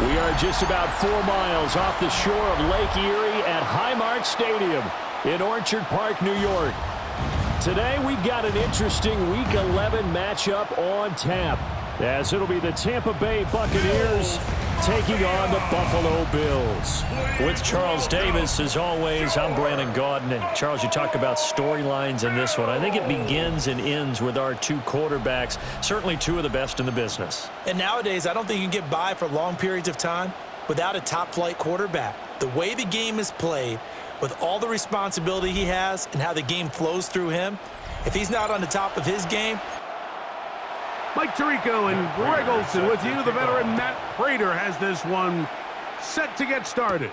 We are just about 4 miles off the shore of Lake Erie at Highmark Stadium in Orchard Park, New York. Today, we've got an interesting Week 11 matchup on tap, as it'll be the Tampa Bay Buccaneers taking on the Buffalo Bills. With Charles Davis, as always, I'm Brandon Gaudin. And Charles, you talk about storylines in this one. I think it begins and ends with our two quarterbacks, certainly two of the best in the business. And nowadays, I don't think you can get by for long periods of time without a top-flight quarterback. The way the game is played, with all the responsibility he has and how the game flows through him, if he's not on the top of his game. Mike Tirico and Greg Olsen with you. The veteran Matt Prater has this one set to get started.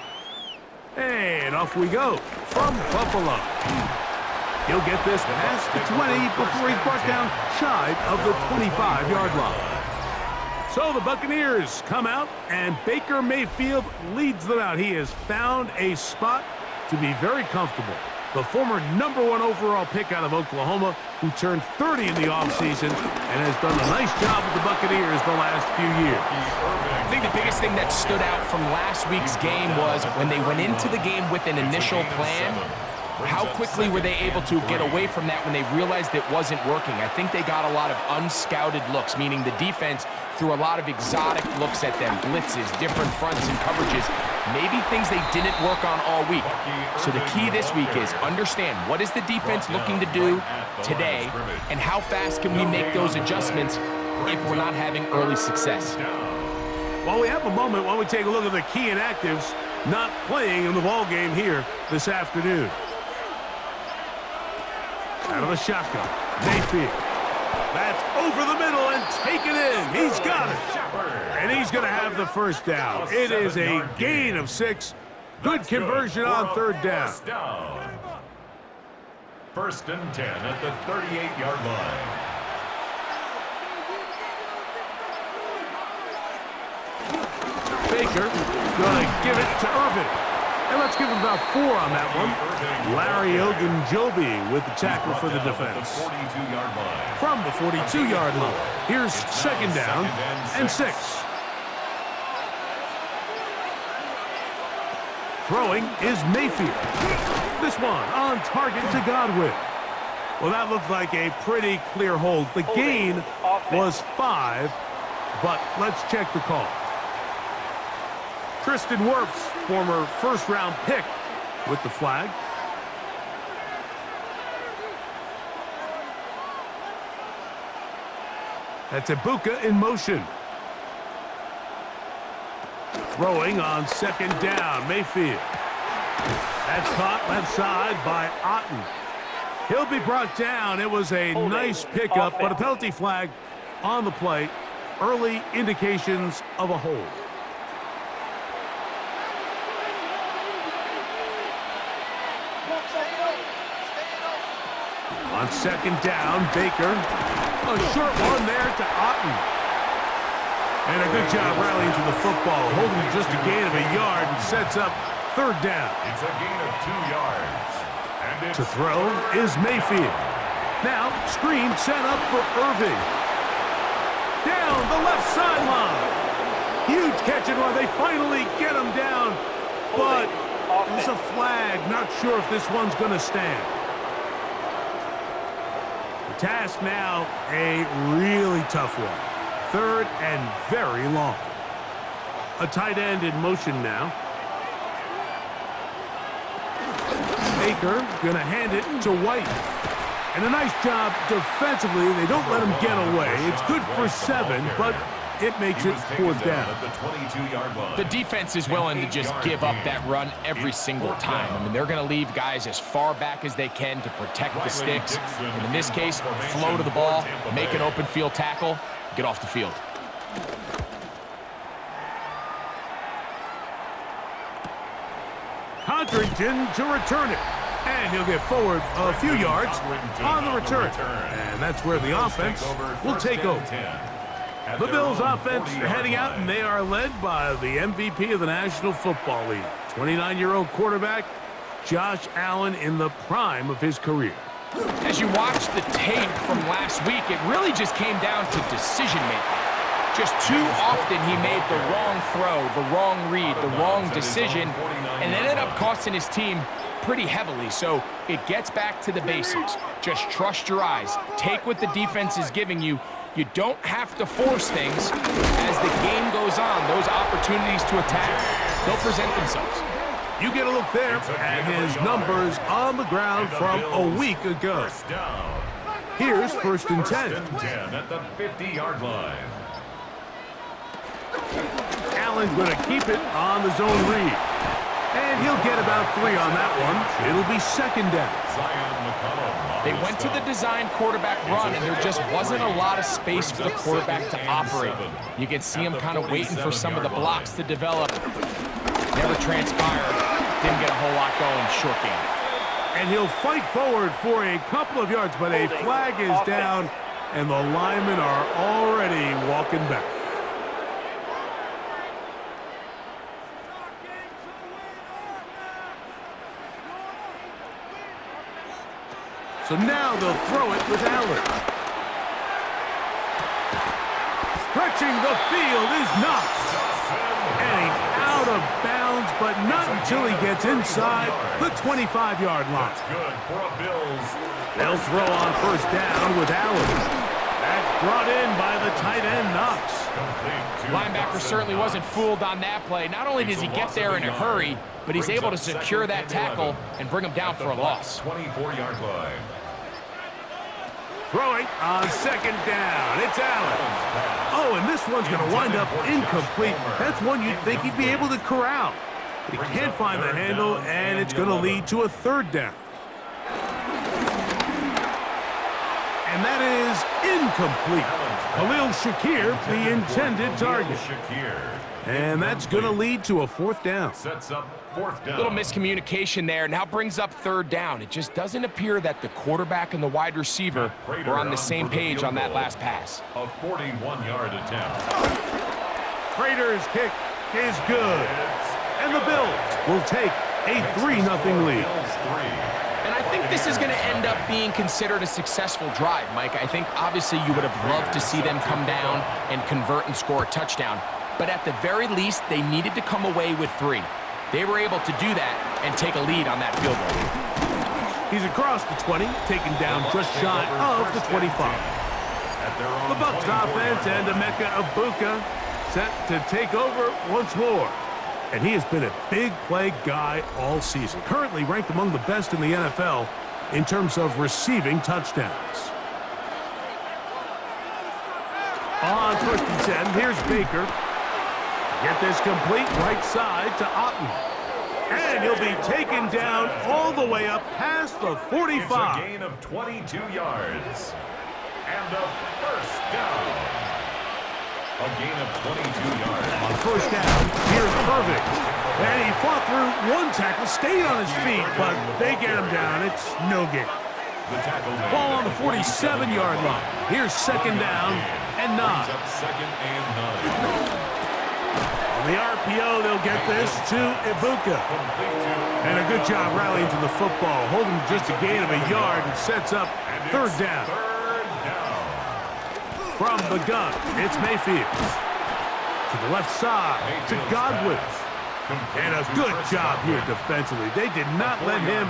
And off we go from Buffalo. He'll get this past the 20 before he's brought down shy of the 25-yard line. So the Buccaneers come out, and Baker Mayfield leads them out. He has found a spot to be very comfortable. The former #1 overall pick out of Oklahoma, who turned 30 in the offseason and has done a nice job with the Buccaneers the last few years. I think the biggest thing that stood out from last week's game was when they went into the game with an initial plan, how quickly were they able to get away from that when they realized it wasn't working. I think they got a lot of unscouted looks, meaning the defense threw a lot of exotic looks at them, blitzes, different fronts and coverages, maybe things they didn't work on all week. So the key this week is understand what is the defense looking to do today, and how fast can we make those adjustments if we're not having early success. Well, we have a moment while we take a look at the key inactives not playing in the ball game here this afternoon. Out of the shotgun, Mayfield. That's over the middle and taken in. He's got it. And he's going to have the first down. It is a gain of 6. Good conversion on third down. First and 10 at the 38-yard line. Baker going to give it to Irvin. And let's give him about 4 on that one. Larry Ogunjobi with the tackle for the defense. From the 42-yard line. Here's second down and 6. Throwing is Mayfield. This one on target to Godwin. Well, that looked like a pretty clear hold. The gain was 5, but let's check the call. Tristan Wirfs, former first-round pick, with the flag. That's Ibuka in motion. Throwing on second down, Mayfield. That's caught left side by Otten. He'll be brought down. It was a nice pickup, but a penalty flag on the play. Early indications of a hold. On second down, Baker. A short one there to Otten. And a good job rallying to the football. Holding just a gain of a yard and sets up third down. It's a gain of 2 yards. And to throw is Mayfield. Now, screen set up for Irving. Down the left sideline. Huge catch and run. They finally get him down. But there's a flag. Not sure if this one's going to stand. Task now, a really tough one. Third and very long. A tight end in motion now. Baker gonna hand it to White. And a nice job defensively. They don't let him get away. It's good for 7, but it makes it fourth down. The defense is willing to just give up that run every single time. I mean, they're going to leave guys as far back as they can to protect the sticks. And in this case, flow to the ball, make an open field tackle, get off the field. Codrington to return it. And he'll get forward a few yards on the return. And that's where the offense will take over. The Bills offense heading out, and they are led by the MVP of the National Football League, 29-year-old quarterback Josh Allen in the prime of his career. As you watch the tape from last week, it really just came down to decision-making. Just too often he made the wrong throw, the wrong read, the wrong decision, and it ended up costing his team pretty heavily. So it gets back to the basics. Just trust your eyes. Take what the defense is giving you. You don't have to force things. As the game goes on, those opportunities to attack, they'll present themselves. You get a look there at his numbers on the ground from a week ago. Here's 1st and 10. 10 at the 50-yard line. Allen's going to keep it on the zone read. And he'll get about 3 on that one. It'll be 2nd down. They went to the design quarterback run, and there just wasn't a lot of space for the quarterback to operate. You can see him kind of waiting for some of the blocks to develop. Never transpired. Didn't get a whole lot going. Short game. And he'll fight forward for a couple of yards, but a flag is down, and the linemen are already walking back. So now they'll throw it with Allen. Stretching the field is Knox. And he's out of bounds, but not until he gets inside the 25-yard line. They'll throw on 1st down with Allen. That's brought in by the tight end, Knox. Linebacker certainly wasn't fooled on that play. Not only does he get there in a hurry, but he's able to secure that tackle and bring him down for a loss. 24-yard line. Throwing on 2nd down. It's Allen. Oh, and this one's going to wind up incomplete. That's one you'd think he'd be able to corral. But he can't find the handle, and it's going to lead to a 3rd down. And that is incomplete. Khalil Shakir, the intended target. And that's going to lead to a 4th down. Sets up 4th down. Little miscommunication there. Now brings up 3rd down. It just doesn't appear that the quarterback and the wide receiver were on the same page on that last pass. A 41-yard attempt. Prater's kick is good. And the Bills will take a 3-0 lead. And I think this is going to end up being considered a successful drive, Mike. I think obviously you would have loved to see them come down and convert and score a touchdown. But at the very least, they needed to come away with 3. They were able to do that and take a lead on that field goal. He's across the 20, taken down just shy of the 25. The Bucs offense and Emeka Egbuka set to take over once more. And he has been a big play guy all season. Currently ranked among the best in the NFL in terms of receiving touchdowns. On 1st and 10, here's Baker. Get this complete right side to Otten. And he'll be taken down all the way up past the 45. It's a gain of 22 yards. And a 1st down. A gain of 22 yards. On 1st down, here's Perfect. And he fought through one tackle, stayed on his feet, but they get him down. It's no gain. Ball on the 47-yard line. Here's 2nd down and 9. Second and 9. On the RPO, they'll get this to Egbuka. And a good job rallying to the football, holding just a gain of a yard and sets up 3rd down. From the gun, it's Mayfield. To the left side, to Godwin. And a good job here defensively. They did not let him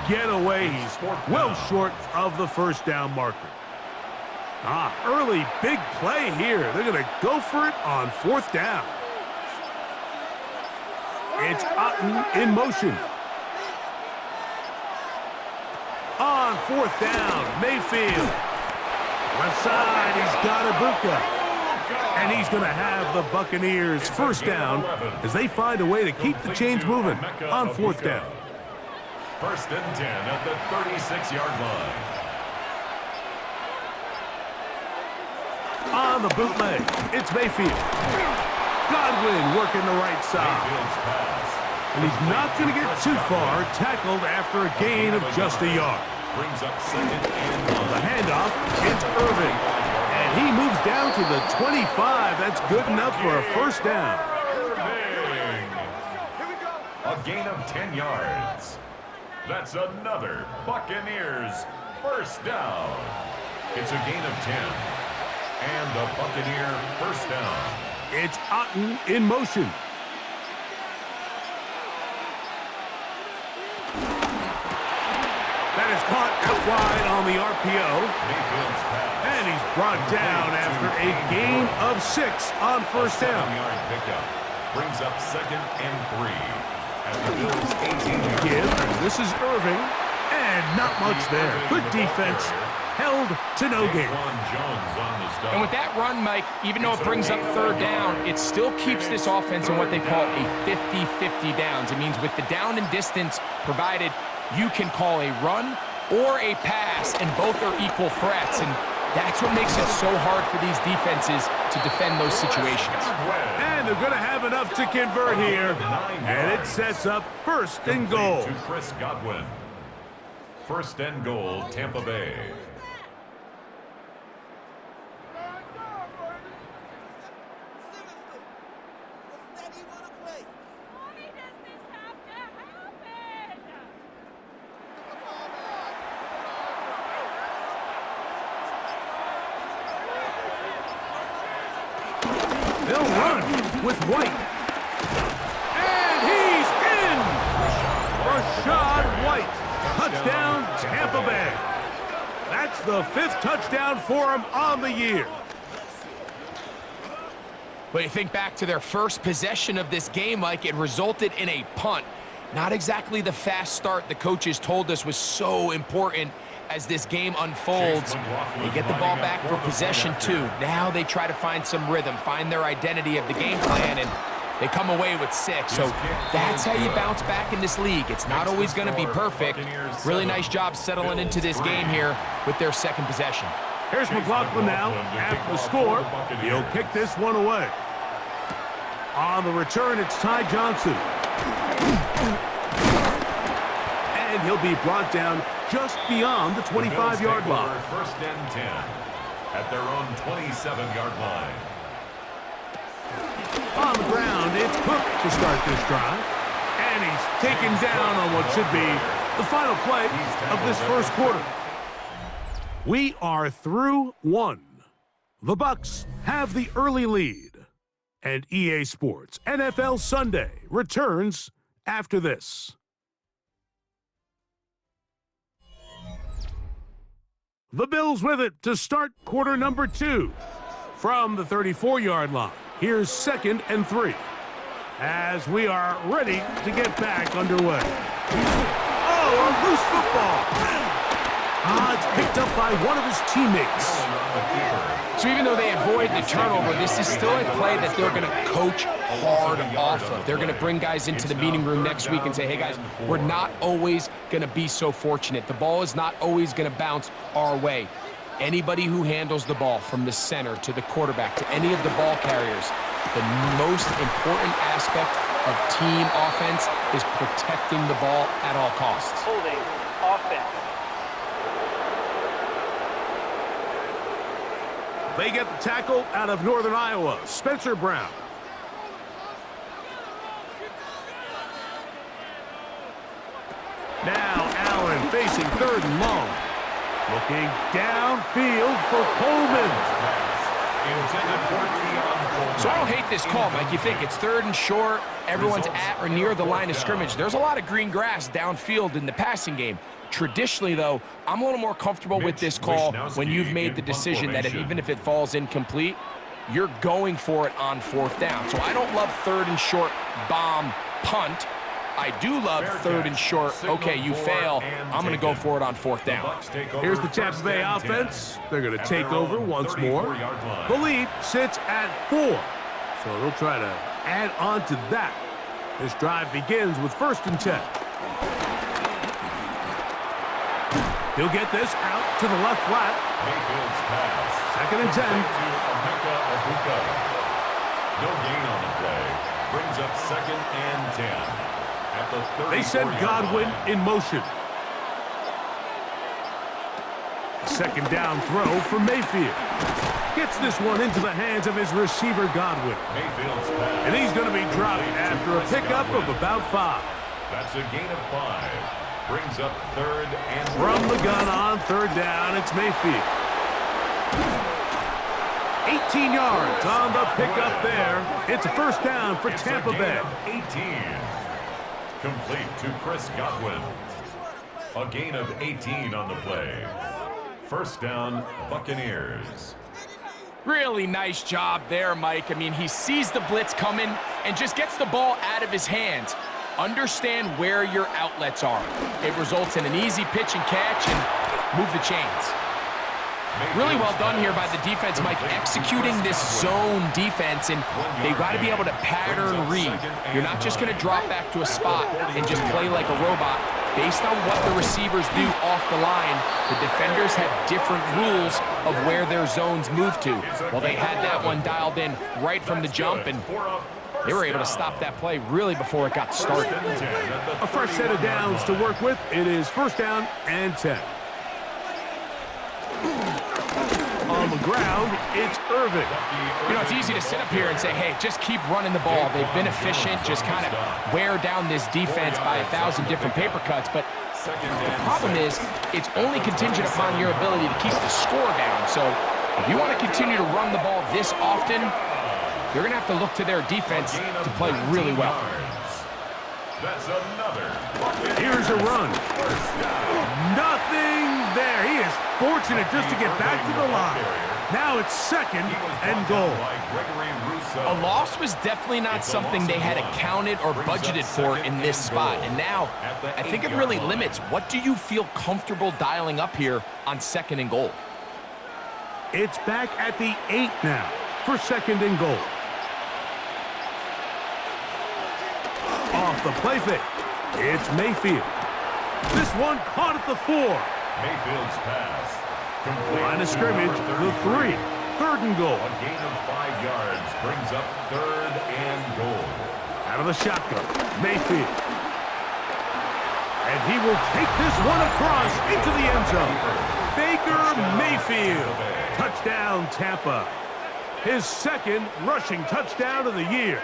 get away. He's well short of the 1st down marker. Early big play here. They're going to go for it on 4th down. It's Otten in motion. On 4th down, Mayfield. Left side, he's got Egbuka. And he's going to have the Buccaneers 1st down as they find a way to keep the chains moving on 4th down. 1st and 10 at the 36-yard line. On the bootleg, it's Mayfield. Godwin working the right side. And he's not going to get too far, tackled after a gain of just a yard. Brings up 2nd and 1. The handoff, it's Irving. And he moves down to the 25. That's good enough for a 1st down. Irving. A gain of 10 yards. That's another Buccaneers 1st down. It's a gain of 10. And a Buccaneer first down. It's Otten in motion. That is caught out wide on the RPO. Mayfield's pass. And he's brought down after a gain of 6 on first down. 7-yard pickup. Brings up 2nd and 3. At the Bills' 18-yard Give, and this is Irving. And not much there. Good defense. Held to no gain. And with that run, Mike, even though it brings up 3rd down, it still keeps this offense in what they call a 50-50 downs. It means with the down and distance provided, you can call a run or a pass, and both are equal threats. And that's what makes it so hard for these defenses to defend those situations. And they're going to have enough to convert here. And it sets up 1st and goal. To Chris Godwin. 1st and goal, Tampa Bay. They'll run with White. And he's in! Rashad White. Touchdown, Tampa Bay. That's the 5th touchdown for him on the year. But you think back to their first possession of this game, Mike, it resulted in a punt. Not exactly the fast start the coaches told us was so important as this game unfolds. They get the ball back for possession 2. Now they try to find some rhythm, find their identity of the game plan, and they come away with 6. So that's how you bounce back in this league. It's not always going to be perfect. Really nice job settling into this game here with their 2nd possession. Here's McLaughlin now. After the score, he'll kick this one away. On the return, it's Ty Johnson. And he'll be brought down just beyond the 25-yard line. 1st and 10 at their own 27-yard line. On the ground, it's Cook to start this drive. And he's taken down on what should be the final play of this first quarter. We are through 1. The Bucs have the early lead. And EA Sports NFL Sunday returns after this. The Bills with it to start quarter number 2. From the 34-yard line, here's 2nd and 3. As we are ready to get back underway. Oh, a loose football. It's picked up by one of his teammates. So even though they avoid the turnover, this is still a play that they're going to coach hard off of. They're going to bring guys into the meeting room next week and say, hey, guys, we're not always going to be so fortunate. The ball is not always going to bounce our way. Anybody who handles the ball from the center to the quarterback to any of the ball carriers, the most important aspect of team offense is protecting the ball at all costs. Holding offense. They get the tackle out of Northern Iowa, Spencer Brown. Now Allen facing 3rd and long. Looking downfield for Coleman. So I don't hate this call, Mike. You think it's 3rd and short, everyone's at or near the line of scrimmage. There's a lot of green grass downfield in the passing game. Traditionally, though, I'm a little more comfortable with this call when you've made the decision that even if it falls incomplete, you're going for it on 4th down. So I don't love 3rd and short bomb punt. I do love 3rd and short. Okay, you fail. I'm going to go for it on 4th down. Here's the Tampa Bay offense. They're going to take over once more. The lead sits at 4. So they'll try to add on to that. This drive begins with 1st and 10. He'll get this out to the left flat. Mayfield's pass. 2nd and 10. No gain on the play. Brings up 2nd and 10. They send Godwin in motion. 2nd down throw for Mayfield. Gets this one into the hands of his receiver, Godwin. And he's going to be dropped after a pickup of about 5. That's a gain of 5. Brings up 3rd and from the gun on 3rd down, it's Mayfield. 18 yards on the pickup there. It's a first down for Tampa Bay. 18. Complete to Chris Godwin. A gain of 18 on the play. First down, Buccaneers. Really nice job there, Mike. I mean, he sees the blitz coming and just gets the ball out of his hands. Understand where your outlets are. It results in an easy pitch and catch and move the chains. Really well done here by the defense, Mike, executing this zone defense, and they've got to be able to pattern read. You're not just going to drop back to a spot and just play like a robot. Based on what the receivers do off the line, the defenders have different rules of where their zones move to. Well, they had that one dialed in right from the jump, and they were able to stop that play really before it got started. A fresh set of downs to work with. It is first down and 10. On the ground, it's Irving. You know, it's easy to sit up here and say, hey, just keep running the ball. They've been efficient, just kind of wear down this defense by 1,000 different paper cuts. But the problem is, it's only contingent upon your ability to keep the score down. So if you want to continue to run the ball this often, you're going to have to look to their defense to play really well. That's another. Here's a run. Nothing there. He is fortunate just to get back to the line. Now it's second and goal. A loss was definitely not something they had accounted or budgeted for in this spot. And now, I think it really limits. What do you feel comfortable dialing up here on second and goal? It's back at the 8 now for second and goal. Off the play fake. It's Mayfield. This one caught at the 4. Mayfield's pass. Line of scrimmage, the 3. Third and goal. A gain of 5 yards brings up third and goal. Out of the shotgun, Mayfield. And he will take this one across into the end zone. Baker Mayfield. Touchdown, Tampa. His second rushing touchdown of the year.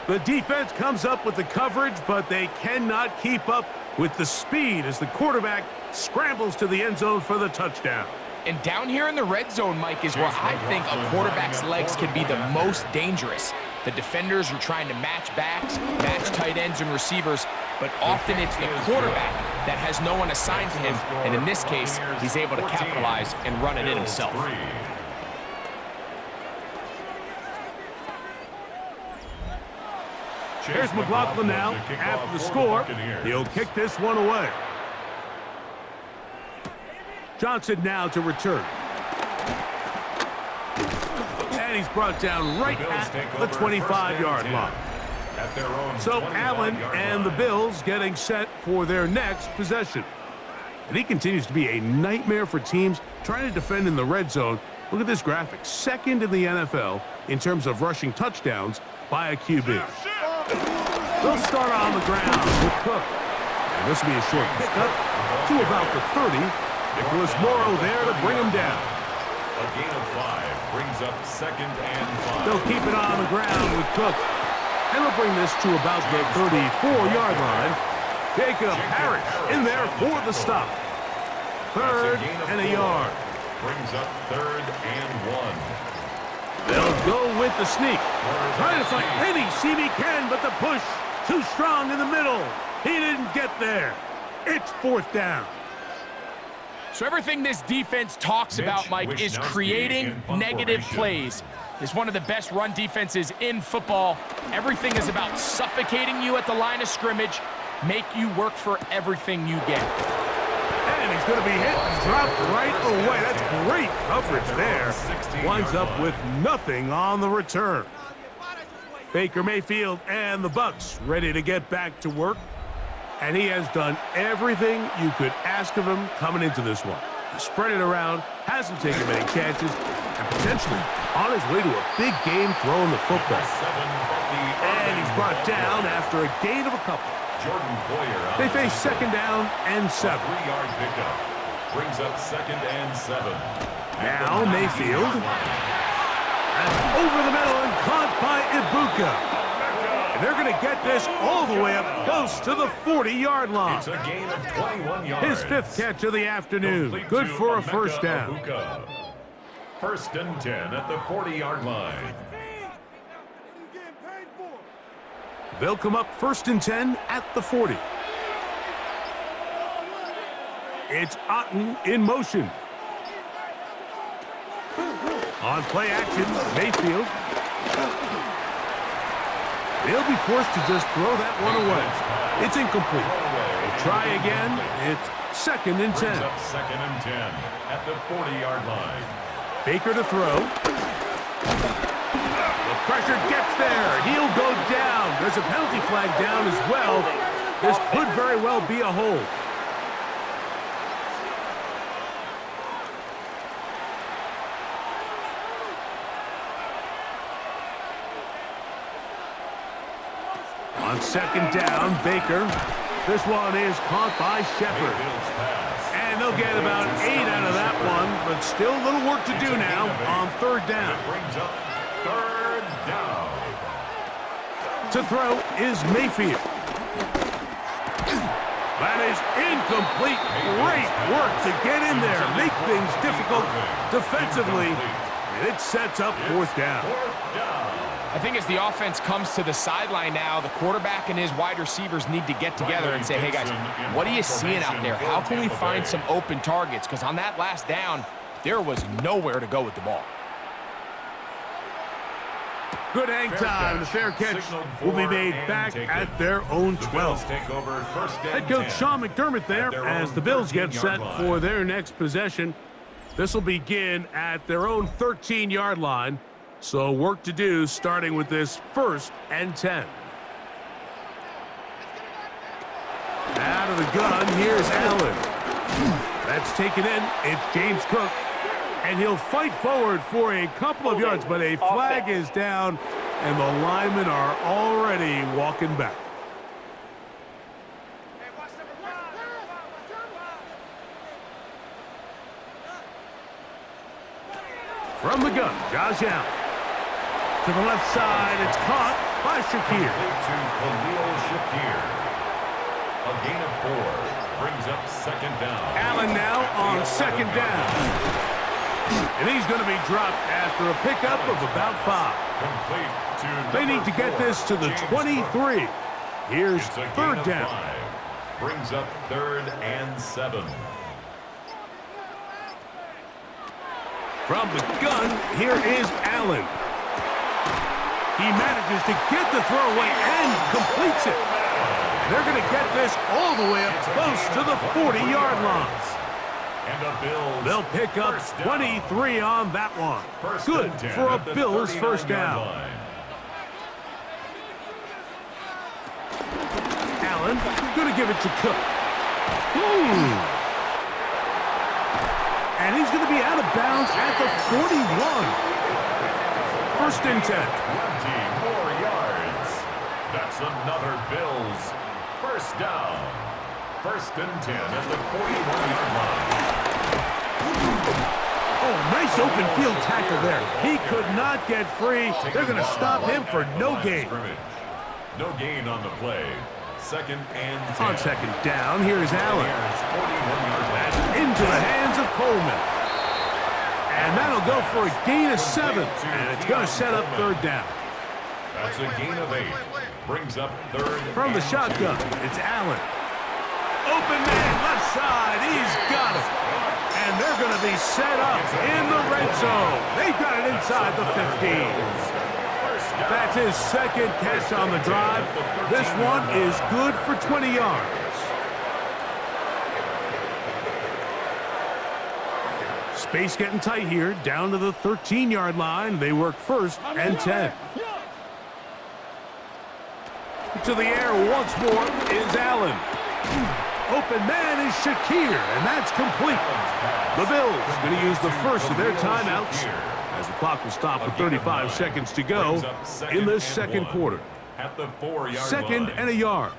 The defense comes up with the coverage, but they cannot keep up with the speed as the quarterback scrambles to the end zone for the touchdown. And down here in the red zone, Mike, is where I think a quarterback's legs can be the most dangerous. The defenders are trying to match backs, match tight ends and receivers, but often it's the quarterback that has no one assigned to him, and in this case, he's able to capitalize and run it in himself. Here's McLaughlin now. After the score, he'll kick this one away. Johnson now to return. And he's brought down right at the 25-yard line. So Allen and the Bills getting set for their next possession. And he continues to be a nightmare for teams trying to defend in the red zone. Look at this graphic. Second in the NFL in terms of rushing touchdowns by a QB. They'll start on the ground with Cook. And this will be a short pickup to about the 30. Nicholas Morrow there to bring him down. A gain of 5 brings up second and 5. They'll keep it on the ground with Cook. And they'll bring this to about the 34-yard line. Jacob Parrish in there for the stop. Third and a yard. Brings up third and 1. They'll go with the sneak. Trying to find any seam he can, but the push too strong in the middle. He didn't get there. It's fourth down. So everything this defense talks about, Mike, is creating negative plays. It's one of the best run defenses in football. Everything is about suffocating you at the line of scrimmage, make you work for everything you get. And he's going to be hit and dropped right away. That's great coverage there. Winds up with nothing on the return. Baker Mayfield and the Bucs ready to get back to work. And he has done everything you could ask of him coming into this one. He spread it around, hasn't taken many chances, and potentially on his way to a big game throwing the football. And he's brought down after a gain of a couple. They face second down and 7. 3-yard pickup brings up second and 7. Now Mayfield. And over the middle and caught by Ibuka. And they're going to get this all the way up close to the 40-yard line. It's a gain of 21 yards. His 5th catch of the afternoon. Good for a first down. First and 10 at the 40-yard line. They'll come up first and 10 at the 40. It's Otten in motion. On play action, Mayfield. They'll be forced to just throw that one away. It's incomplete. They try again. It's second and 10. Brings up second and 10 at the 40-yard line. Baker to throw. The pressure gets there. He'll go down. There's a penalty flag down as well. This could very well be a hold. On second down, Baker. This one is caught by Shepard. And they'll get about 8 out of that one, but still a little work to do now on third down. Brings up third down. To throw is Mayfield. That is incomplete. Great work to get in there, make things difficult defensively. And it sets up fourth down. I think as the offense comes to the sideline now, the quarterback and his wide receivers need to get together and say, hey, guys, what are you seeing out there? How can we find some open targets? Because on that last down, there was nowhere to go with the ball. Good hang time. The fair catch will be made back at their own 12. Head coach Sean McDermott there as the Bills get set for their next possession. This will begin at their own 13-yard line. So work to do starting with this first and 10. Out of the gun, here's Allen. That's taken in. It's James Cook. And he'll fight forward for a couple of yards, but a flag is down, and the linemen are already walking back. From the gun, Josh Allen. To the left side, it's caught by Shakir. To Khalil Shakir. A gain of 4 brings up second down. Allen now on second down. And he's going to be dropped after a pickup of about 5. Complete to They need to get this to the 23. Here's third down. 5. Brings up third and 7. From the gun, here is Allen. He manages to get the throw away and completes it. They're going to get this all the way up close to the 40-yard line. And a Bills. They'll pick up 23 on that one. Good for a Bills first down. Allen going to give it to Cook. And he's going to be out of bounds at the 41. First and 10. 20 more yards. That's another Bills first down. First and 10 at the 41-yard line. Oh, nice open field tackle there. He could not get free. They're going to stop him for no gain. No gain on the play. Second and 10. On second down, here's Allen. That's into the hands of Coleman. And that'll go for a gain of 7. And it's going to set up third down. That's a gain of 8. Brings up third. From the shotgun, it's Allen. Open man, left side. He's got it. And they're going to be set up in the red zone. They've got it inside the 15. That's his second catch on the drive. This one is good for 20 yards. Space getting tight here, down to the 13-yard line. They work first and 10. To the air once more is Allen. Open man is Shakir, and that's complete. The Bills going to use the first of their timeouts as the clock will stop with 35 seconds to go in this second quarter. At the 4-yard Second line. and a yard.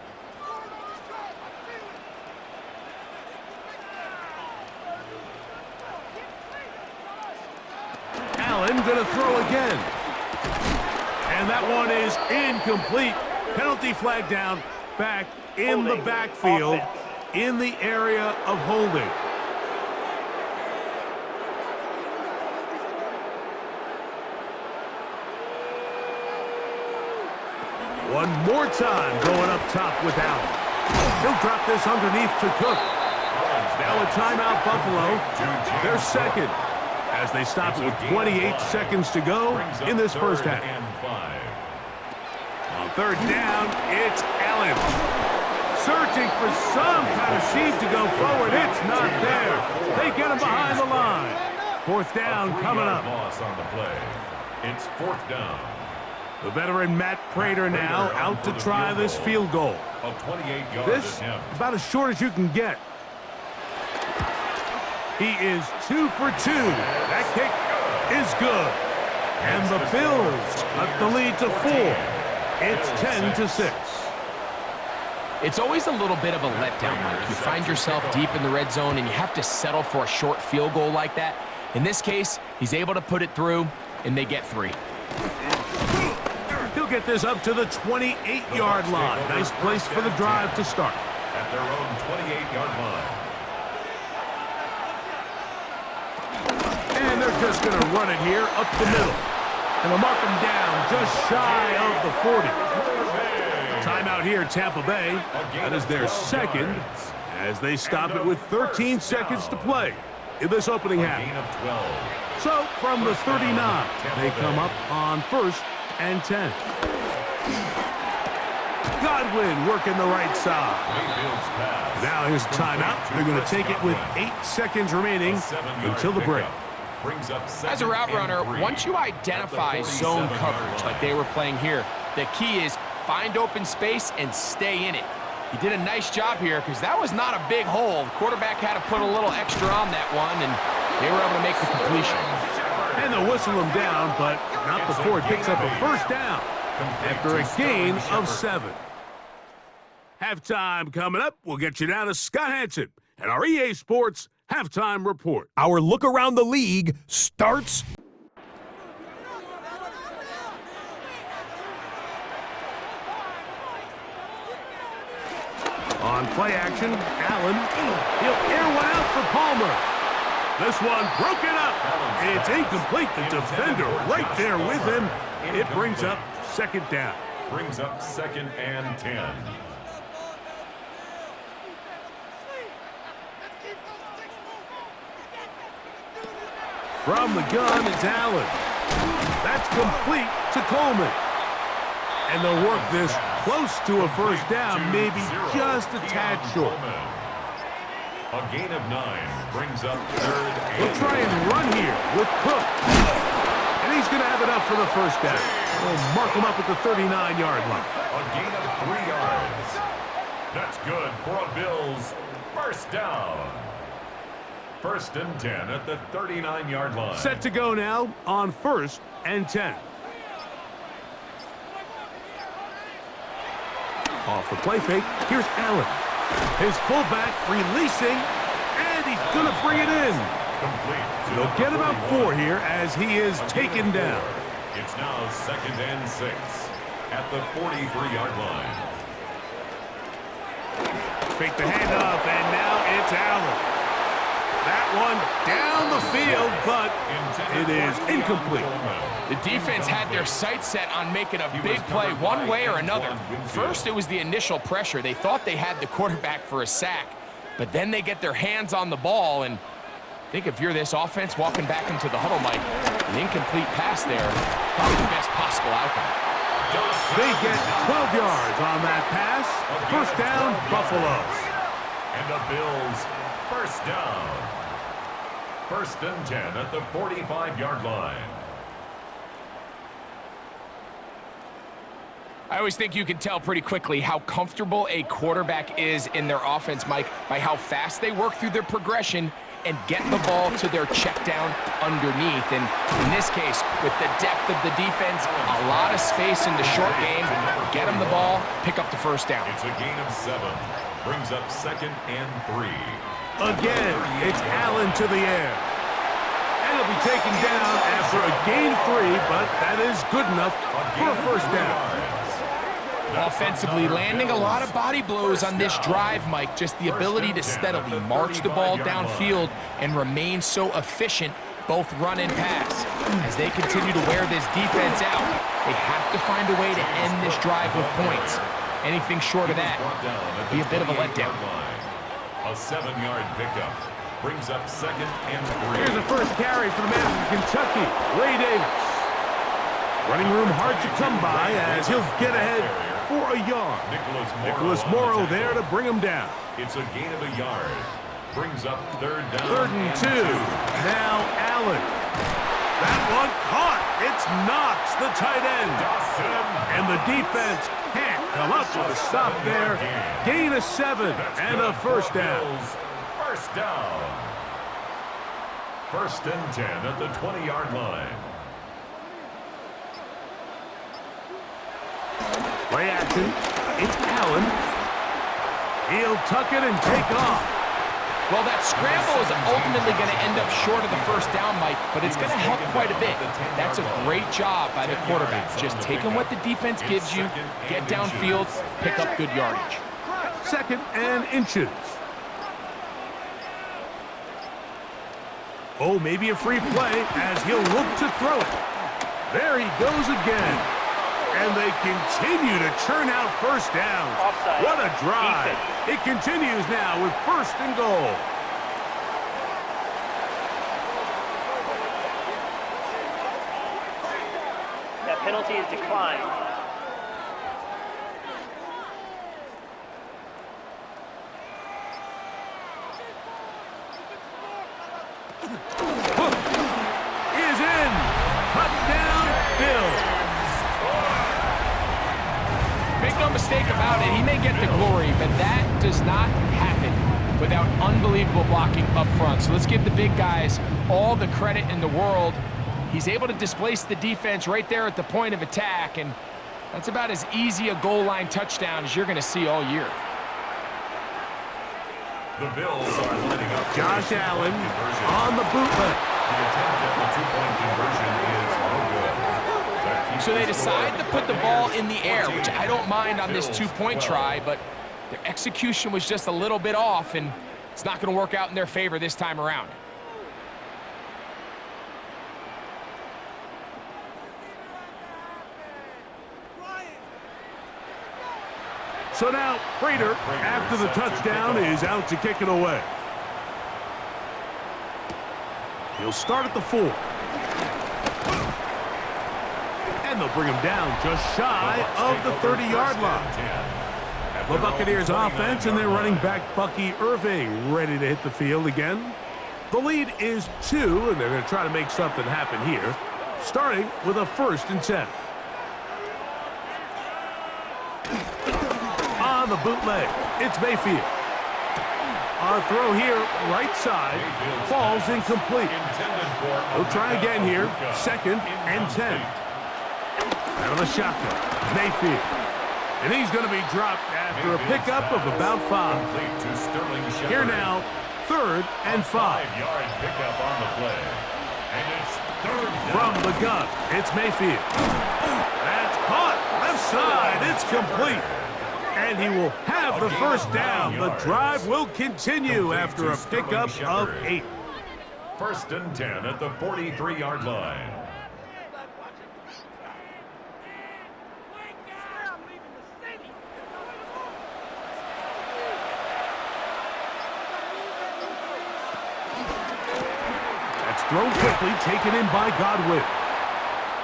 Allen going to throw again. And that one is incomplete. Penalty flag down back in the backfield in the area of holding. One more time going up top with Allen. He'll drop this underneath to Cook. Now a timeout, Buffalo. They're second as they stop it with 28 seconds to go in this first half. On third down, it's Allen. Searching for some kind of seam to go forward. It's not there. They get him behind the line. Fourth down coming up. Loss on the play. It's fourth down. The veteran Matt Prater now out to try this field goal. A 28-yard This attempt. about as short as you can get. He is 2 for 2. That kick is good. And the Bills cut the lead to 4. It's 10-6. It's always a little bit of a letdown, Mike. You find yourself deep in the red zone and you have to settle for a short field goal like that. In this case, he's able to put it through, and they get 3. He'll get this up to the 28-yard line. Nice place for the drive to start. At their own 28-yard line. And they're just going to run it here up the middle. And they'll mark him down just shy of the 40. Timeout here, Tampa Bay. That is their second as they stop it with 13 seconds to play in this opening half. So from the 39, they come up on 1st and 10. Godwin working the right side. Now here's timeout. They're going to take it with 8 seconds remaining until the break. As a route runner, once you identify zone coverage like they were playing here, the key is find open space and stay in it. He did a nice job here because that was not a big hole. The quarterback had to put a little extra on that one, and they were able to make the completion. And they'll whistle him down, but not before he picks up a first down after a gain of 7. Halftime coming up. We'll get you down to Scott Hansen and our EA Sports Halftime Report. Our look around the league starts on play action. Allen, he'll air one out for Palmer. This one broken up. It's incomplete. The defender right there with him. It brings up second down. Brings up 2nd and 10. From the gun, it's Allen. That's complete to Coleman. And they'll work this close to a first down, maybe just a tad short. A gain of 9 brings up 3rd and We'll try and run here with Cook. And he's going to have enough for the first down. We'll mark him up at the 39-yard line. a gain of 3 yards. That's good for a Bills first down. 1st and 10 at the 39-yard line. Set to go now on 1st and 10. Off the play fake, here's Allen. His fullback releasing, and he's going to bring it in. Complete. They'll get about 4 here as he is taken down. It's now 2nd and 6 at the 43-yard line. Fake the handoff, and now it's Allen. That one down the field, but it is incomplete. The defense had their sights set on making a big play one way or another. First, it was the initial pressure. They thought they had the quarterback for a sack, but then they get their hands on the ball, and I think if you're this offense walking back into the huddle, Mike, the incomplete pass there, probably the best possible outcome. They get 12 yards on that pass. First down, Buffalo. And the Bills first down. 1st and 10 at the 45-yard line. I always think you can tell pretty quickly how comfortable a quarterback is in their offense, Mike, by how fast they work through their progression and get the ball to their check down underneath. And in this case, with the depth of the defense, a lot of space in the short game, get them the ball, pick up the first down. It's a gain of 7. Brings up 2nd and 3. Again, it's Allen to the air. And he'll be taken down after a gain 3, but that is good enough for a first down. Offensively, landing a lot of body blows on this drive, Mike. Just the ability to steadily march the ball downfield and remain so efficient, both run and pass. As they continue to wear this defense out, they have to find a way to end this drive with points. Anything short of that would be a bit of a letdown. A 7-yard pickup brings up 2nd and 3. Here's the first carry for the man from Kentucky, Ray Davis. Running room hard to come by as he'll get ahead for a yard. Nicholas Morrow there to bring him down. It's a gain of a yard. Brings up 3rd down. 3rd and 2. Now Allen. That one caught. It's Knox, the tight end. And the defense can't come up with a stop there. Gain of 7 and a first down. First down. 1st and 10 at the 20-yard line. Play action. It's Allen. He'll tuck it and take off. Well, that scramble is ultimately going to end up short of the first down, Mike, but it's going to help quite a bit. That's a great job by the quarterback. Just taking what the defense gives you, get downfield, pick up good yardage. 2nd and inches. Oh, maybe a free play as he'll look to throw it. There he goes again. And they continue to churn out first downs. Offside. What a drive. It continues now with 1st and goal. That penalty is declined. Hook is in. Touchdown, Bill. Make no mistake about it, he may get the glory, but that does not happen without unbelievable blocking up front. So let's give the big guys all the credit in the world. He's able to displace the defense right there at the point of attack, and that's about as easy a goal line touchdown as you're going to see all year. The Bills are lining up. Josh Allen on the bootleg. The attempt at the 2-point conversion is no good. So they decide to put the ball in the air, which I don't mind on this 2-point try, but their execution was just a little bit off, and it's not going to work out in their favor this time around. So now Prater, after the touchdown, is out to kick it away. He'll start at the 4. And they'll bring him down just shy of the 30-yard line. The Buccaneers offense and their running back Bucky Irving ready to hit the field again. The lead is 2, and they're going to try to make something happen here, starting with a 1st and 10. On the bootleg, it's Mayfield. Our throw here, right side, falls incomplete. He'll try again here, 2nd and 10. Out of the shotgun, Mayfield. And he's going to be dropped after a pickup of about 5. Here now, 3rd and 5. 5-yard pickup on the play. And it's 3rd down. From the gun, it's Mayfield. That's caught, left side, it's complete. And he will have the first down. The drive will continue after a pickup of 8. 1st and 10 at the 43-yard line. That's thrown quickly, taken in by Godwin.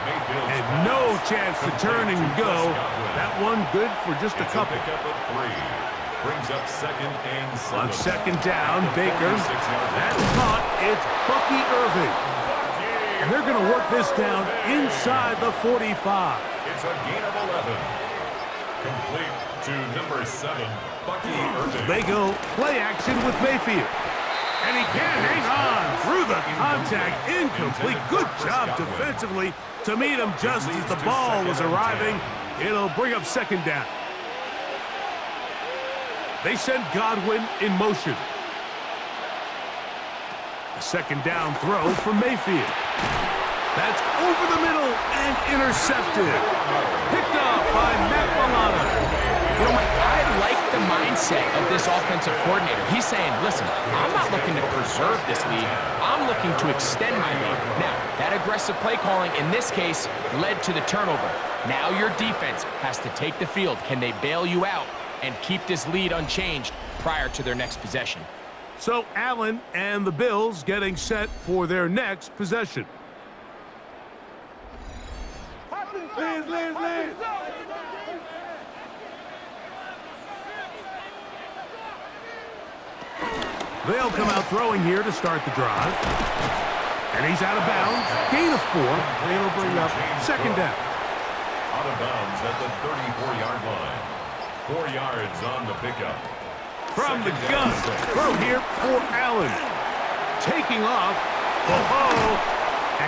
And no chance to turn and go. That one good for just a couple. Brings up 2nd and 7. On 2nd down, Baker. That's caught. It's Bucky Irving. And they're going to work this down inside the 45. It's a gain of 11. Complete to number 7, Bucky Irving. They go play action with Mayfield. And he can't hang on through the contact. Incomplete. Good job defensively to meet him just as the ball was arriving. It'll bring up 2nd down. They send Godwin in motion. A 2nd down throw from Mayfield. That's over the middle and intercepted. Picked off by Matt Milano. You know, Mike, I like the the mindset of this offensive coordinator. He's saying, listen, I'm not looking to preserve this lead. I'm looking to extend my lead. Now, that aggressive play calling in this case led to the turnover. Now your defense has to take the field. Can they bail you out and keep this lead unchanged prior to their next possession? So Allen and the Bills getting set for their next possession. They'll come out throwing here to start the drive. And he's out of bounds. Gain of 4. They'll bring up second down. Out of bounds at the 34-yard line. 4 yards on the pickup. From the gun. Throw here for Allen. Taking off. Oh-ho.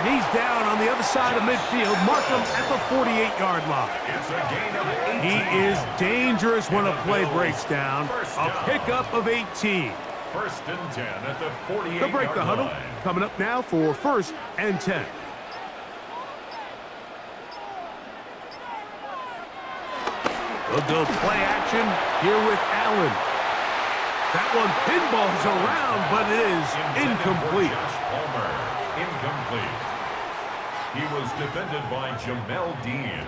And he's down on the other side of midfield. Mark him at the 48-yard line. It's a gain of 18. He is dangerous when a play breaks down. A pickup of 18. First and 10 at the 48-yard line. They'll break the huddle. Coming up now for first and 10. They'll go play action here with Allen. That one pinballs around, but it is incomplete. Palmer, incomplete. He was defended by Jamel Dean.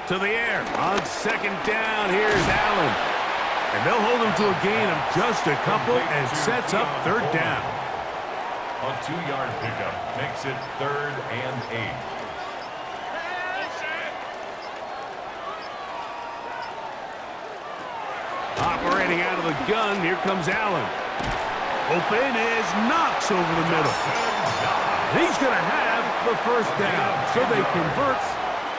To the air on second down. Here's Allen. And they'll hold him to a gain of just a couple and sets up third down. A 2-yard pickup makes it 3rd and 8. Operating out of the gun, here comes Allen. Open is Knox over the middle. He's going to have the first down. So they convert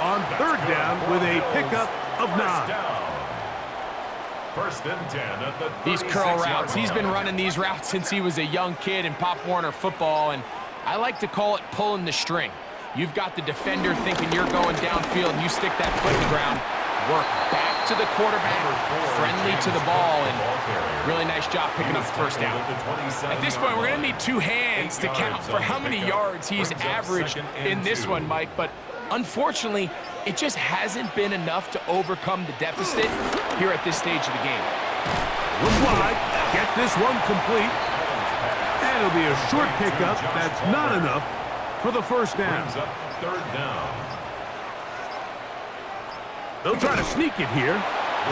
on third down with a pickup of 9. First and 10 at the These curl routes. He's been running these routes since he was a young kid in Pop Warner football, and I like to call it pulling the string. You've got the defender thinking you're going downfield, and you stick that foot in the ground, work back to the quarterback, friendly to the ball, and really nice job picking up the first down. At this point, we're going to need 2 hands to count for how many yards he's averaged in this one, Mike, but unfortunately, it just hasn't been enough to overcome the deficit here at this stage of the game. Look wide, get this one complete. And it'll be a short pickup. That's not enough for the first down. Brings up third down. They'll try to sneak it here.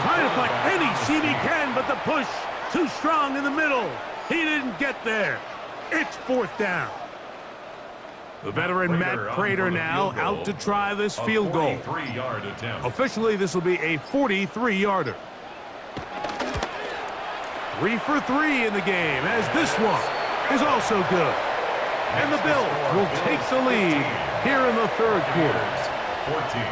Trying to find any seam he can, but the push too strong in the middle. He didn't get there. It's fourth down. The veteran Matt Prater now out to try this field goal. 43-yard attempt. Officially, this will be a 43-yarder. 3 for 3 in the game, as this one is also good. And the Bills will take the lead here in the third quarter.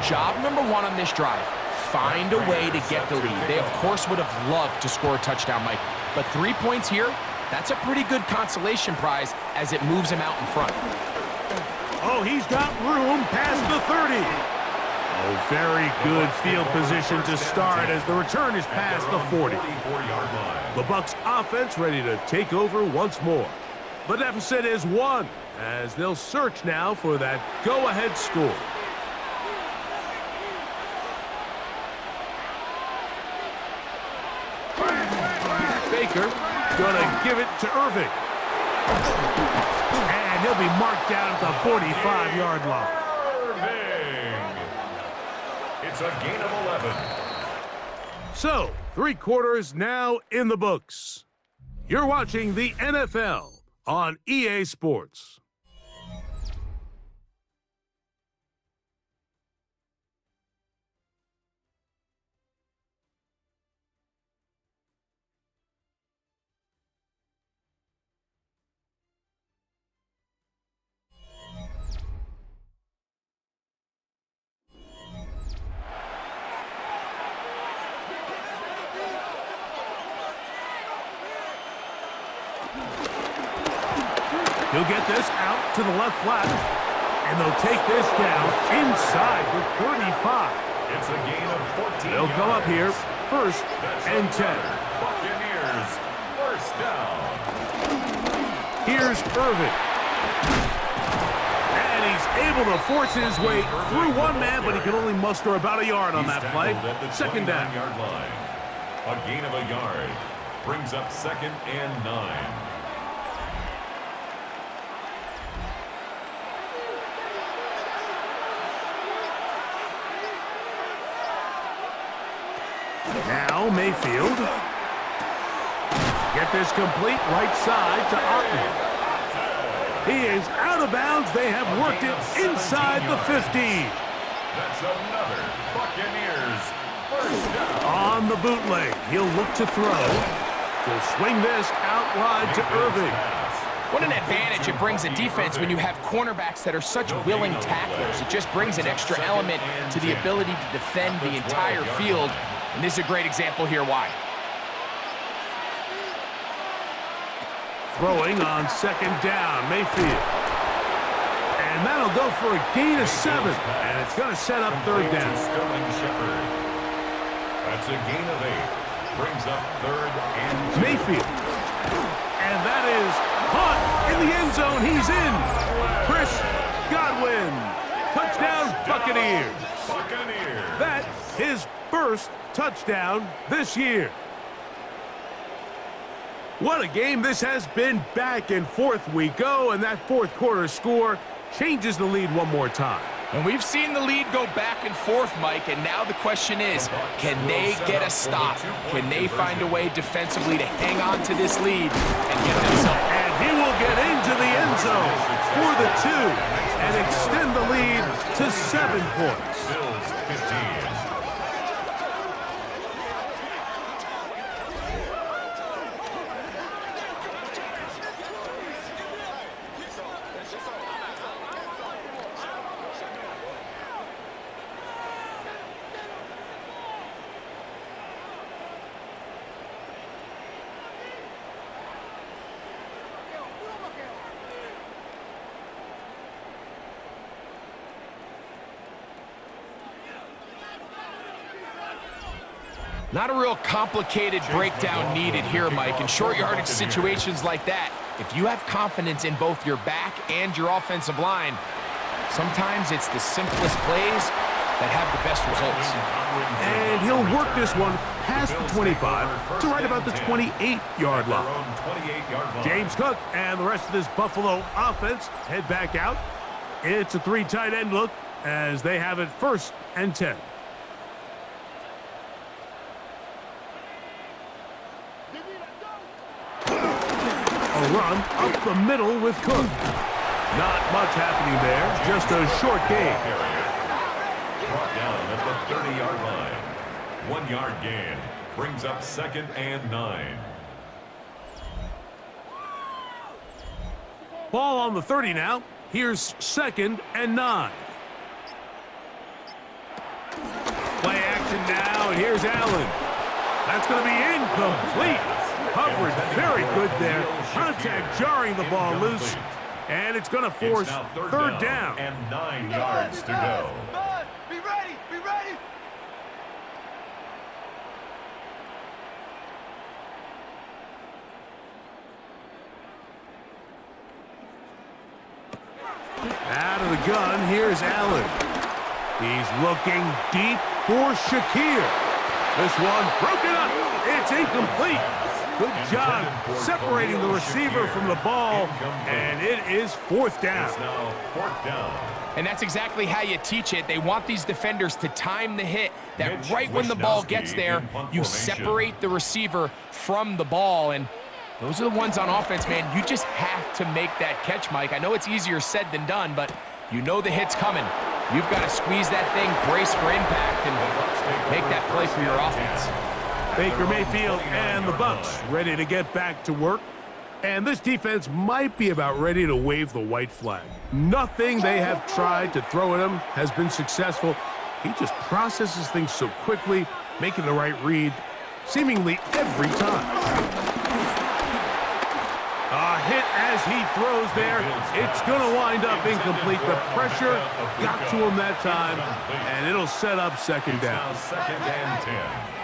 Job number 1 on this drive, find a way to get the lead. They, of course, would have loved to score a touchdown, Mike. But 3 points here, that's a pretty good consolation prize as it moves him out in front. Oh, he's got room past the 30. Oh, very good field position to start as the return is past the 40. The Bucs offense ready to take over once more. The deficit is 1 as they'll search now for that go-ahead score. Baker gonna give it to Irving. And he'll be marked down at the 45-yard line. Irving. It's a gain of 11. So, 3 quarters now in the books. You're watching the NFL on EA Sports. He'll get this out to the left flat, and they'll take this down inside the 35. It's a gain of 14 They'll come up here, first and 10. Buccaneers, first down. Here's Irving. And he's able to force his way through one man, but he can only muster about a yard on that play. Second down. Line. A A gain of a yard. Brings up 2nd and 9. Now Mayfield. Get this complete right side to Otten. He is out of bounds. They have worked it inside the 50. That's another Buccaneers first down. On the bootleg, he'll look to throw. He'll swing this out wide to Irving. What an advantage it brings a defense when you have cornerbacks that are such willing tacklers. It just brings an extra element to the ability to defend the entire field. And this is a great example here why. Throwing on 2nd down, Mayfield. And that'll go for a gain of 7. And it's going to set up 3rd down. That's a gain of 8. Brings up 3rd and 2. Mayfield. And that is caught in the end zone. He's in. Chris Godwin. Touchdown, Buccaneers. Buccaneers. That's his first touchdown this year. What a game this has been. Back and forth we go, and that 4th quarter score changes the lead one more time. And we've seen the lead go back and forth, Mike, and now the question is, can they get a stop? Can they find a way defensively to hang on to this lead and get themselves? And he will get into the end zone for the 2 and extend the lead to 7 points. Bills 15. Not a real complicated breakdown needed here, Mike. In short yardage situations like that, if you have confidence in both your back and your offensive line, sometimes it's the simplest plays that have the best results. And he'll work this one past the 25 to right about the 28-yard line. James Cook and the rest of this Buffalo offense head back out. It's a 3 tight end look as they have it 1st and 10. A run up the middle with Cook. Not much happening there, just a short gain. Brought down at the 30-yard line. 1-yard gain. Brings up 2nd and 9. Ball on the 30 now. Here's 2nd and 9. Play action now, and here's Allen. That's going to be incomplete. Coverage very good there. Contact jarring the ball loose. And it's going to force 3rd down. And 9 yards to go. Be ready! Be ready! Out of the gun, here's Allen. He's looking deep for Shakir. This one broken up. It's incomplete. Good job separating the receiver from the ball, and it is 4th down. It's now 4th down. And that's exactly how you teach it. They want these defenders to time the hit, that right when the ball gets there, you separate the receiver from the ball. And those are the ones on offense, man. You just have to make that catch, Mike. I know it's easier said than done, but you know the hit's coming. You've got to squeeze that thing, brace for impact, and make that play for your offense. Baker Mayfield and the Bucs ready to get back to work. And this defense might be about ready to wave the white flag. Nothing they have tried to throw at him has been successful. He just processes things so quickly, making the right read seemingly every time. A hit as he throws there. It's going to wind up incomplete. The pressure got to him that time, and it'll set up 2nd down. Now 2nd and 10.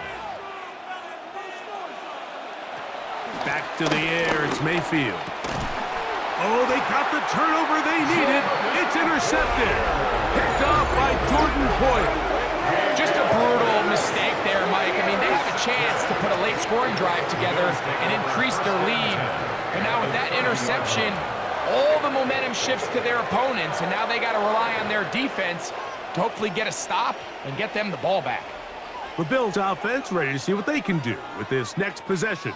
Back to the air, it's Mayfield. Oh, they got the turnover they needed. It's intercepted. Picked off by Jordan Poyer. Just a brutal mistake there, Mike. I mean, they have a chance to put a scoring drive together and increased their lead. But now with that interception, all the momentum shifts to their opponents, and now they got to rely on their defense to hopefully get a stop and get them the ball back. The Bills offense ready to see what they can do with this next possession.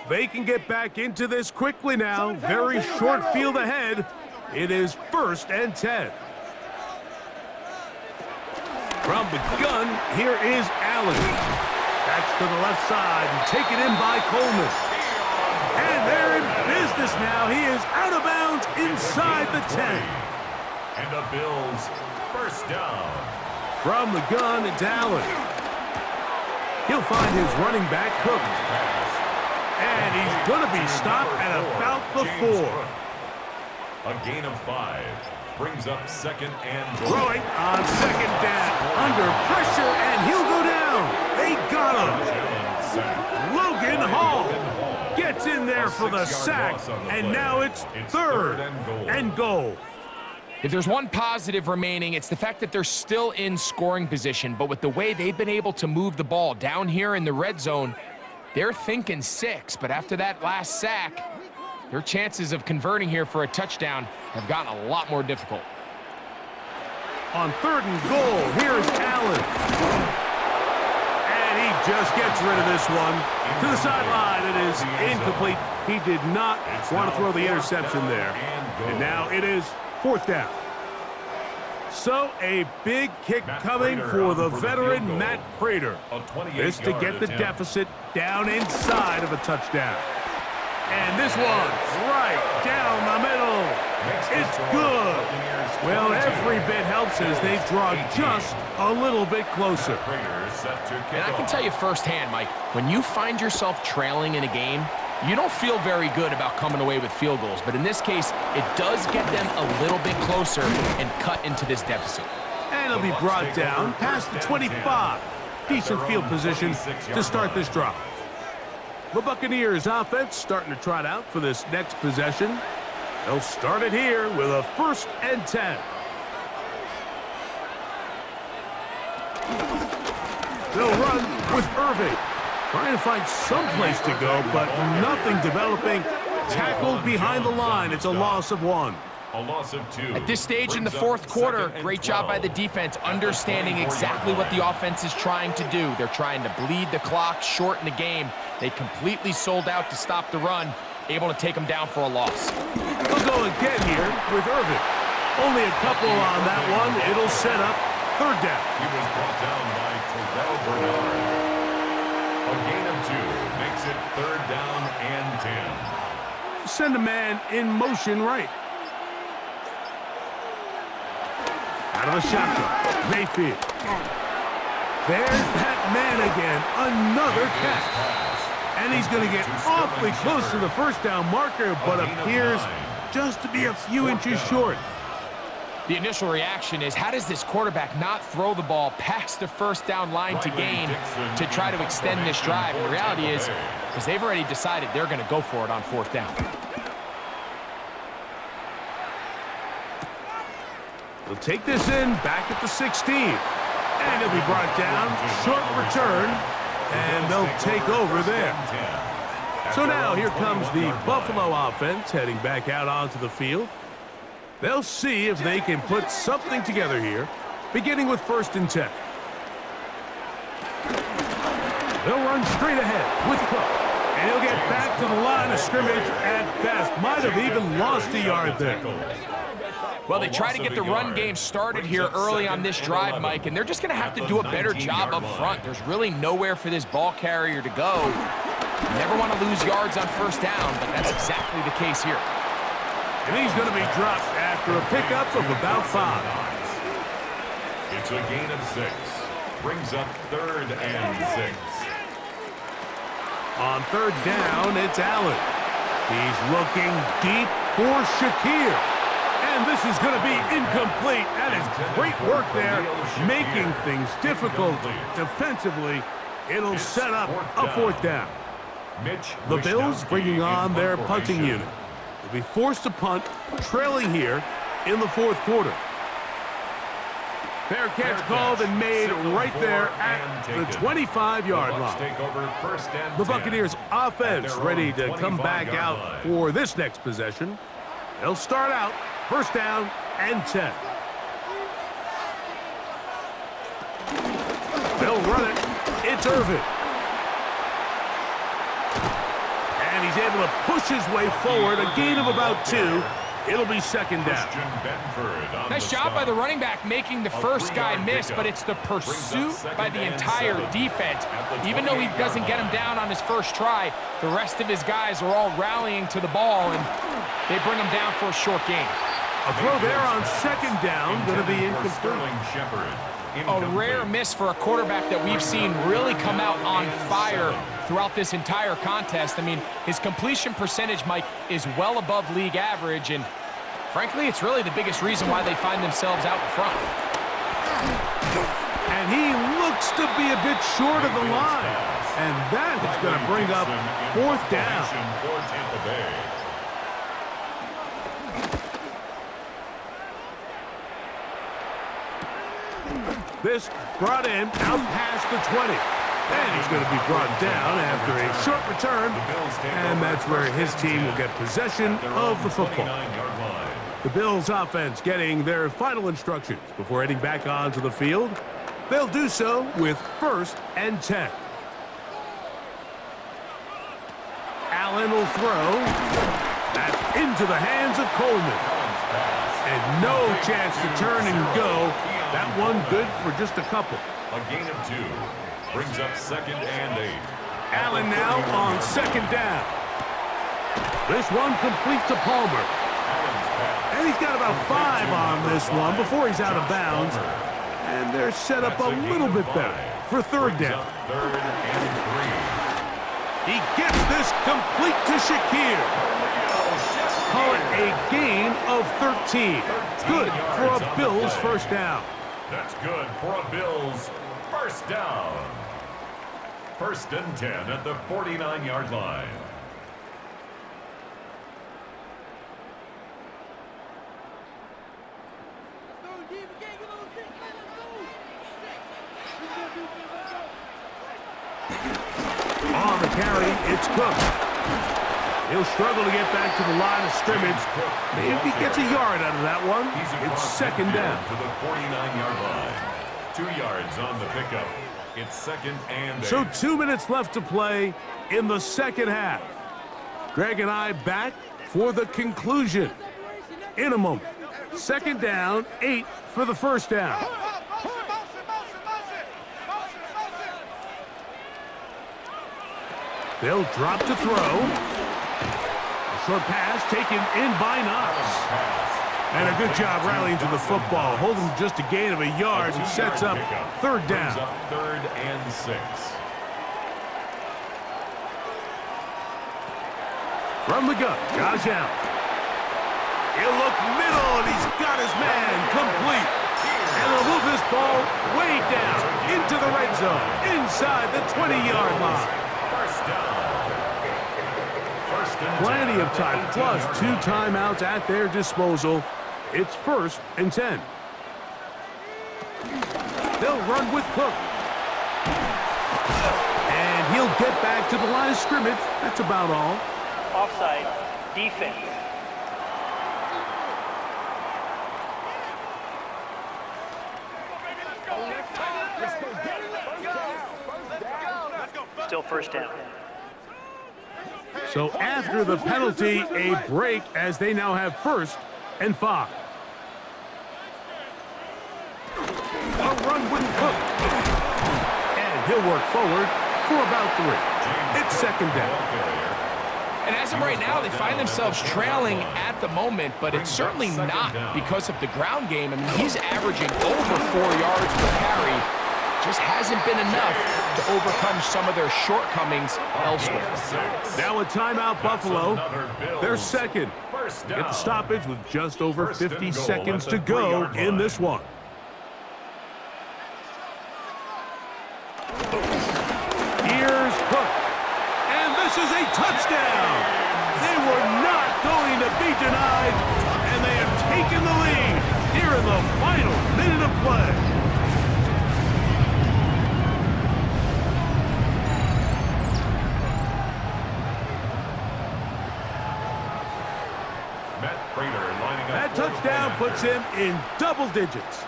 They can get back into this quickly now. Very short field ahead. It is 1st and 10. From the gun, here is Allen. That's to the left side and taken in by Coleman. And they're in business now. He is out of bounds inside the 10. And the Bills, 1st down. From the gun, it's Allen. He'll find his running back, Cook. And he's going to be stopped at about the 4. A gain of 5 brings up 2nd and goal. Throwing on 2nd down. Under pressure, and he'll go down. They got him. Logan Hall gets in there for the sack, and now it's 3rd and goal. If there's one positive remaining, it's the fact that they're still in scoring position. But with the way they've been able to move the ball down here in the red zone, they're thinking 6. But after that last sack, their chances of converting here for a touchdown have gotten a lot more difficult. On 3rd and goal, here's Allen. And he just gets rid of this one. To the sideline, it is incomplete. He did not want to throw the interception there. And now it is 4th down. So a big kick coming for the veteran Matt Prater. This to get the deficit down inside of a touchdown. And this one right down the middle. It's good. Well, every bit helps as they draw just a little bit closer. And I can tell you firsthand, Mike, when you find yourself trailing in a game, you don't feel very good about coming away with field goals. But in this case, it does get them a little bit closer and cut into this deficit. And it'll be brought down past the 25. Decent field position to start this drive. The Buccaneers offense starting to trot out for this next possession. They'll start it here with a 1st and 10. They'll run with Irving. Trying to find some place to go, but nothing developing. Tackled behind the line. It's a loss of 1. A loss of 2. At this stage in the 4th quarter, great job by the defense, understanding exactly what the offense is trying to do. They're trying to bleed the clock, shorten the game. They completely sold out to stop the run, able to take them down for a loss. They'll go again here with Irving. Only a couple on that one. It'll set up 3rd down. He was brought down by Terrell Bernard. A gain of 2 makes it 3rd down and 10. Send a man in motion right. Out of the shotgun, Mayfield. There's that man again, another catch. And he's going to get awfully close to the 1st down marker, but appears just to be a few inches short. The initial reaction is, how does this quarterback not throw the ball past the 1st down line to gain to try to extend this drive? And the reality is they've already decided they're going to go for it on 4th down. They'll take this in back at the 16. And he'll be brought down. Short return. And they'll take over there. So now here comes the Buffalo offense heading back out onto the field. They'll see if they can put something together here, beginning with 1st and 10. They'll run straight ahead with Cook. And he'll get back to the line of scrimmage at best. Might have even lost a yard there. Well, they try to get the run game started here early on this drive, Mike, and they're just going to have to do a better job up front. There's really nowhere for this ball carrier to go. You never want to lose yards on 1st down, but that's exactly the case here. And he's going to be dropped after a pickup of about 5. It's a gain of 6. Brings up 3rd and 6. On 3rd down, it's Allen. He's looking deep for Shakir. And this is going to be incomplete. That is great work there, making things difficult defensively. It'll set up a 4th down. The Bills bringing on their punting unit. They'll be forced to punt, trailing here in the 4th quarter. Fair catch called and made right there at the 25-yard line. The Buccaneers offense ready to come back out for this next possession. They'll start out first down and 10. They'll run it. It's Irvin. And he's able to push his way forward, a gain of about 2. It'll be second down. Nice job by the running back making the first guy miss, but it's the pursuit by the entire defense. Even though he doesn't get him down on his first try, the rest of his guys are all rallying to the ball, and they bring him down for a short gain. A throw there on second down, going to be incomplete. A rare miss for a quarterback that we've seen really come out on fire throughout this entire contest. I mean, his completion percentage, Mike, is well above league average, and frankly, it's really the biggest reason why they find themselves out in front. And he looks to be a bit short of the line, and that is going to bring up fourth down. For Tampa Bay. This brought in out past the 20. And he's going to be brought down after a short return. And that's where his team will get possession of the football. The Bills offense getting their final instructions before heading back onto the field. They'll do so with first and 10. Allen will throw. That's into the hands of Coleman. And no chance to turn and go. That one good for just a couple. A gain of 2 brings up second and 8. Allen now on second down. This one complete to Palmer. And he's got about 5 on this one before he's out of bounds. And they're set up a little bit better for third down. Third and 3. He gets this complete to Shakir. Call it a gain of 13. Good for a Bills first down. That's good for a Bills first down. First and 10 at the 49-yard line. On the carry, it's Cook. He'll struggle to get back to the line of scrimmage. Maybe gets a yard out of that one. It's second down. To the 49-yard line. 2 yards on the pickup. It's second and 8. So 2 minutes left to play in the second half. Greg and I back for the conclusion in a moment. Second down, 8 for the first down. They'll drop to throw. Short pass taken in by Knox. And a good job rallying to the football. Holding just a gain of a yard and sets up third down. Third and 6. From the gun, Josh Allen. He'll look middle, and he's got his man complete. And he'll move this ball way down into the red zone, inside the 20-yard line. First down. Plenty of time, plus 2 timeouts at their disposal. It's first and 10. They'll run with Cook. And he'll get back to the line of scrimmage. That's about all. Offside, defense. Still first down. So after the penalty, a break as they now have first and 5. A run with Cook. And he'll work forward for about 3. It's second down. And as of right now, they find themselves trailing at the moment, but it's certainly not because of the ground game. I mean, he's averaging over 4 yards per carry. Just hasn't been enough to overcome some of their shortcomings elsewhere. Now a timeout, Buffalo. They're second. Get the stoppage with just over 50 seconds to go in this one. Here's Cook. And this is a touchdown. They were not going to be denied, and they have taken the lead here in the final minute of play. touchdown puts him in double digits.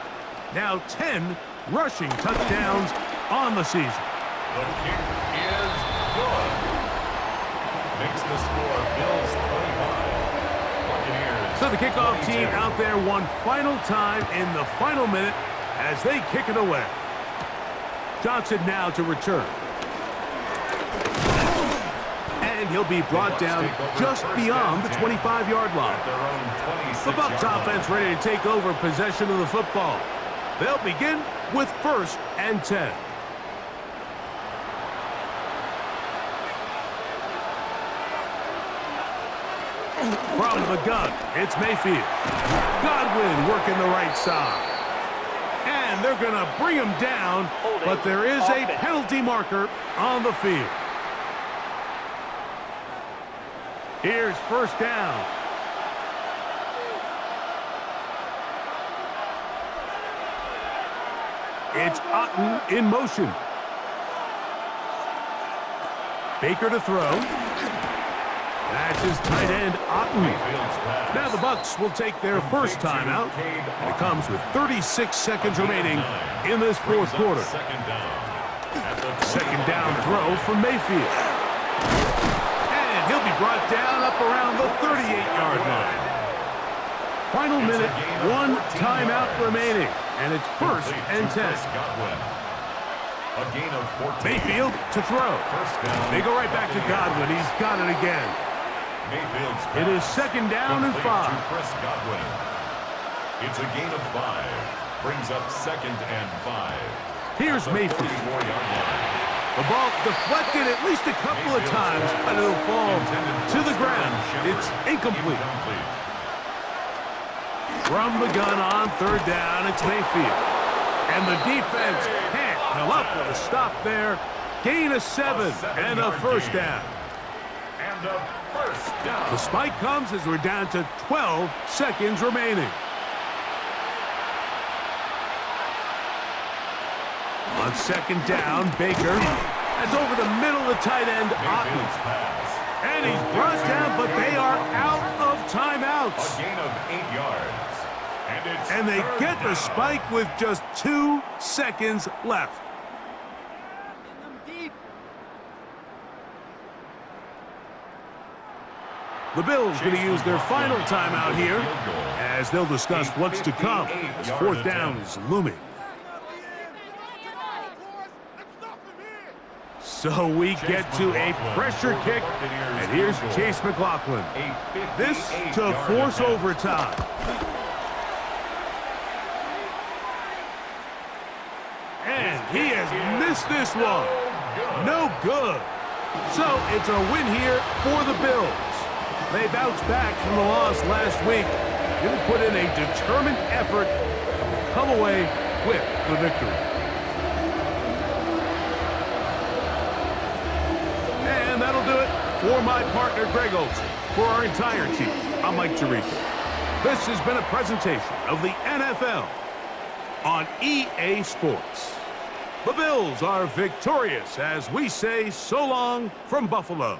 Now 10 rushing touchdowns on the season. The kick is good. Makes the score Bills 25. Buccaneers. So the kickoff 22. team out there one final time in the final minute as they kick it away. Johnson now to return. And he'll be brought down just beyond the 25-yard line. The Bucs offense ready to take over possession of the football. They'll begin with 1st and 10. From the gun, it's Mayfield. Godwin working the right side. And they're going to bring him down, but there is a penalty marker on the field. Here's 1st down. It's Otten in motion. Baker to throw. That's his tight end, Otten. Now the Bucs will take their first timeout, and it comes with 36 seconds remaining in this 4th quarter. Second down throw from Mayfield. And he'll be brought down up around the 38-yard line. Final minute, 1 timeout remaining, and it's 1st and 10. A gain of 14. Mayfield to throw. They go right back to Godwin. He's got it again. It is 2nd down and 5. Chris Godwin. It's a gain of 5. Brings up 2nd and 5. Here's Mayfield. The ball deflected at least a couple of times, but it'll fall to the ground. It's incomplete. From the gun on 3rd down, it's Mayfield. And the defense can't come up with a stop there. Gain of 7 and a 1st down. And a 1st down. The spike comes as we're down to 12 seconds remaining. On 2nd down, Baker. That's over the middle of the tight end, Otten. And he's brought down, but they are out of timeouts. A gain of 8 yards. And they get the spike with just 2 seconds left. The Bills going to use their final timeout here as they'll discuss what's to come as 4th down is looming. So we get to a pressure kick, and here's Chase McLaughlin. This to force overtime. And he has missed this one. No good. So it's a win here for the Bills. They bounced back from the loss last week. Going to put in a determined effort and come away with the victory. And that'll do it for my partner, Greg Olsen. For our entire team, I'm Mike Tirico. This has been a presentation of the NFL on EA Sports. The Bills are victorious as we say so long from Buffalo.